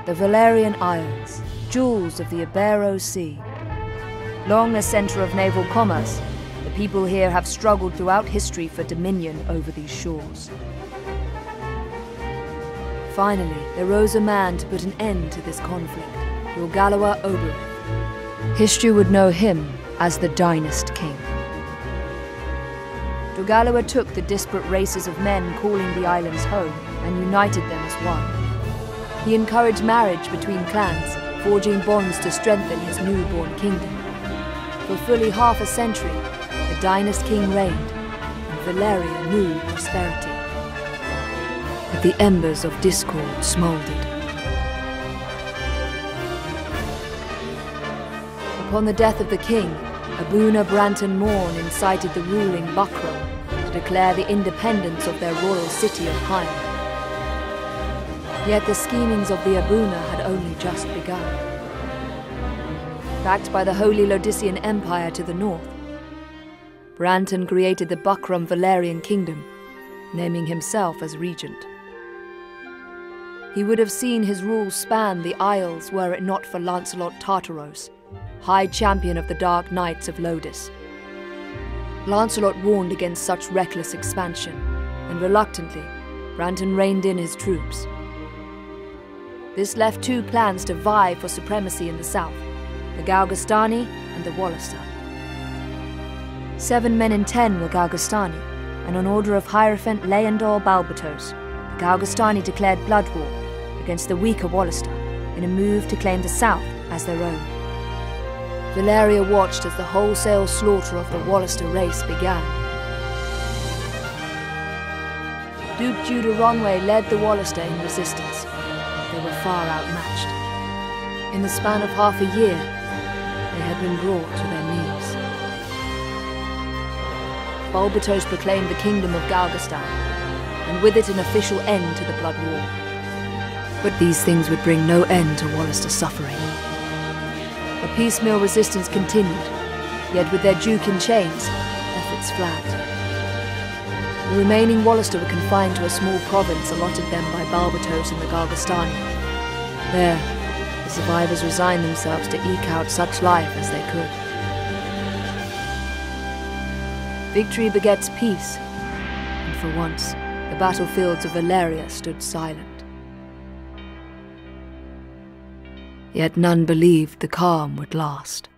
The Valerian Isles, jewels of the Ibero Sea. Long a center of naval commerce, the people here have struggled throughout history for dominion over these shores. Finally, there rose a man to put an end to this conflict, Ogre. History would know him as the Dynast King. Ogre took the disparate races of men calling the islands home and united them as one. He encouraged marriage between clans, forging bonds to strengthen his newborn kingdom. For fully half a century, the Dynast King reigned, and Valeria knew prosperity. But the embers of discord smoldered. Upon the death of the king, Abuna Branton Morn incited the ruling Buckram to declare the independence of their royal city of Hyme. Yet the schemings of the Abuna had only just begun. Backed by the Holy Lodician Empire to the north, Branton created the Buckram Valerian Kingdom, naming himself as regent. He would have seen his rule span the Isles were it not for Lancelot Tartaros, High Champion of the Dark Knights of Lodis. Lancelot warned against such reckless expansion, and reluctantly, Branton reined in his troops. This left two clans to vie for supremacy in the south, the Galgastani and the Wallister. 7 men in 10 were Galgastani, and on order of Hierophant Leandor Balbatos, the Galgastani declared blood war against the weaker Wallister in a move to claim the south as their own. Valeria watched as the wholesale slaughter of the Wallister race began. Duke Judah Ronway led the Wallister in resistance. They were far outmatched. In the span of half a year, they had been brought to their knees. Balbatos proclaimed the kingdom of Galgastan, and with it an official end to the blood war. But these things would bring no end to Wallister suffering. A piecemeal resistance continued, yet with their duke in chains, efforts flagged. The remaining Wallister were confined to a small province allotted them by Balbatos and the Galgastani. There, the survivors resigned themselves to eke out such life as they could. Victory begets peace, and for once, the battlefields of Valeria stood silent. Yet none believed the calm would last.